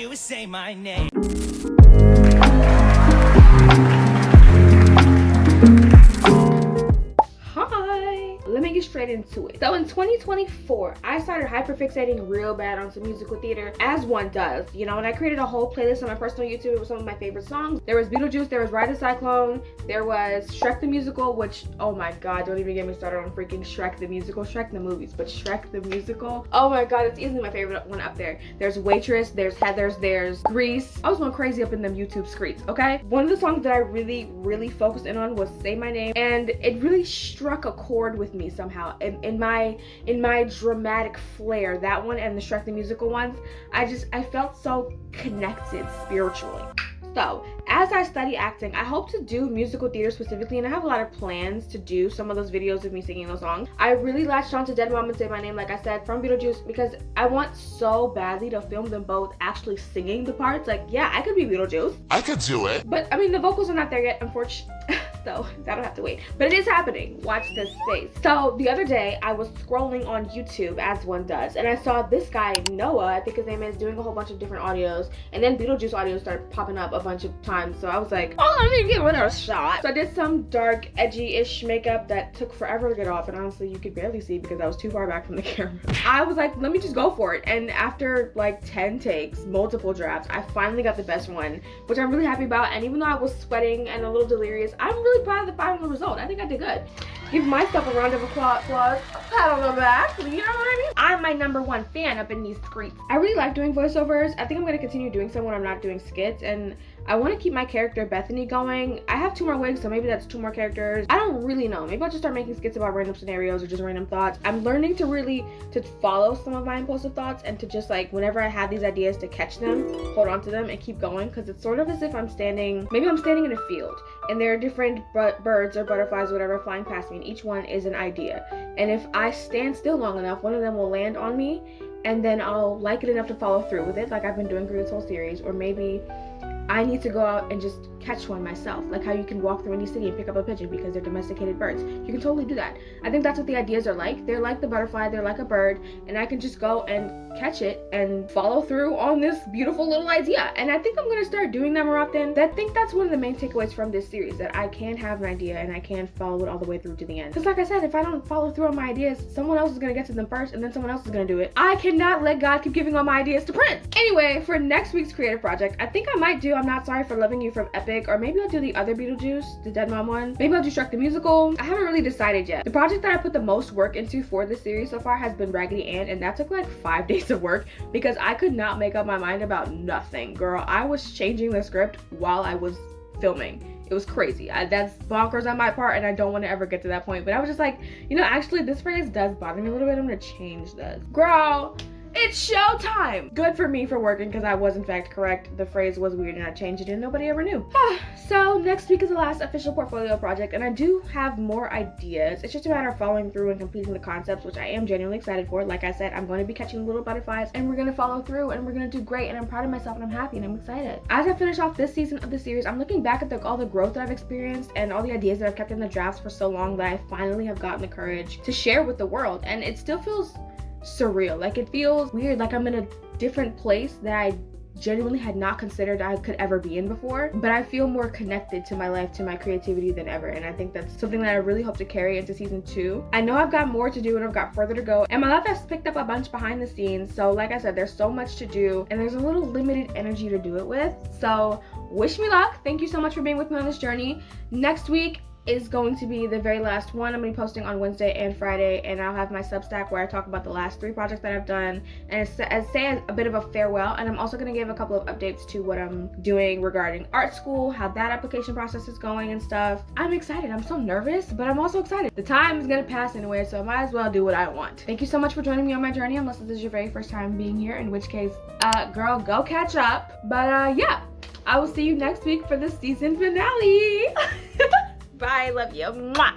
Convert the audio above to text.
do is say my name. Let me get straight into it. So in 2024, I started hyperfixating real bad on some musical theater, as one does, you know, and I created a whole playlist on my personal YouTube with some of my favorite songs. There was Beetlejuice, there was Ride the Cyclone, there was Shrek the Musical, which, oh my god, don't even get me started on freaking Shrek the Musical. Shrek the movies, but Shrek the Musical, oh my god, it's easily my favorite one up there. There's Waitress, there's Heathers, there's Grease. I was going crazy up in them YouTube streets, okay? One of the songs that I really focused in on was Say My Name, and it really struck a chord with me somehow in my dramatic flair. That one and the Shrek the Musical ones, I felt so connected spiritually. So as I study acting, I hope to do musical theater specifically, and I have a lot of plans to do some of those videos of me singing those songs. I really latched on to Dead Mom and Say My Name, like I said, from Beetlejuice, because I want so badly to film them both actually singing the parts. Like, yeah, I could be Beetlejuice. I could do it. But I mean, the vocals are not there yet, unfortunately. So that'll have to wait, but it is happening. Watch this space. So the other day I was scrolling on YouTube, as one does, and I saw this guy Noah, I think his name is, doing a whole bunch of different audios, and then Beetlejuice audios started popping up a bunch of times. So I was like, oh, let me give it a shot. So I did some dark edgy-ish makeup that took forever to get off, and honestly you could barely see because I was too far back from the camera. I was like, let me just go for it, and after like 10 takes, multiple drafts, I finally got the best one, which I'm really happy about. And even though I was sweating and a little delirious, I'm really proud of the final result. I think I did good. Give myself a round of applause, a pat on the back, you know what I mean? I'm my #1 fan up in these streets. I really like doing voiceovers. I think I'm gonna continue doing some when I'm not doing skits, and I want to keep my character Bethany going. I have 2 more wigs, so maybe that's 2 more characters. I don't really know. Maybe I'll just start making skits about random scenarios or just random thoughts. I'm learning to follow some of my impulsive thoughts and to just, like, whenever I have these ideas, to catch them, hold on to them, and keep going, because it's sort of as if I'm standing in a field, and there are different birds or butterflies or whatever flying past me, and each one is an idea. And if I stand still long enough, one of them will land on me, and then I'll like it enough to follow through with it, like I've been doing through this whole series. Or maybe I need to go out and just catch one myself, like how you can walk through any city and pick up a pigeon because they're domesticated birds. You can totally do that. I think that's what the ideas are like. They're like the butterfly, they're like a bird, and I can just go and catch it and follow through on this beautiful little idea. And I think I'm gonna start doing that more often. I think that's one of the main takeaways from this series, that I can have an idea and I can follow it all the way through to the end. Because like I said, if I don't follow through on my ideas, someone else is gonna get to them first, and then someone else is gonna do it. I cannot let God keep giving all my ideas to Prince. Anyway, for next week's creative project, I think I might do I'm Not Sorry for Loving You from Epic, or maybe I'll do the other Beetlejuice, the Dead Mom one. Maybe I'll do Shrek the Musical. I haven't really decided yet. The project that I put the most work into for this series so far has been Raggedy Ann, and that took like 5 days of work because I could not make up my mind about nothing. Girl, I was changing the script while I was filming. It was crazy. That's bonkers on my part, and I don't want to ever get to that point. But I was just like, you know, actually this phrase does bother me a little bit. I'm gonna change this. Girl, it's showtime! Good for me for working, because I was in fact correct. The phrase was weird and I changed it and nobody ever knew. So next week is the last official portfolio project, and I do have more ideas. It's just a matter of following through and completing the concepts, which I am genuinely excited for. Like I said, I'm going to be catching little butterflies, and we're going to follow through, and we're going to do great, and I'm proud of myself, and I'm happy, and I'm excited. As I finish off this season of the series, I'm looking back at all the growth that I've experienced and all the ideas that I've kept in the drafts for so long that I finally have gotten the courage to share with the world. And it still feels surreal. Like, it feels weird, like I'm in a different place that I genuinely had not considered I could ever be in before, but I feel more connected to my life, to my creativity than ever, and I think that's something that I really hope to carry into season 2. I know I've got more to do and I've got further to go, and my life has picked up a bunch behind the scenes, so like I said, there's so much to do and there's a little limited energy to do it with. So wish me luck. Thank you so much for being with me on this journey. Next week is going to be the very last one. I'm going to be posting on Wednesday and Friday, and I'll have my Substack where I talk about the last 3 projects that I've done and say a bit of a farewell. And I'm also going to give a couple of updates to what I'm doing regarding art school, how that application process is going and stuff. I'm excited. I'm so nervous, but I'm also excited. The time is going to pass anyway, so I might as well do what I want. Thank you so much for joining me on my journey, unless this is your very first time being here, in which case, girl, go catch up. But yeah, I will see you next week for the season finale. Bye, love you. Mwah.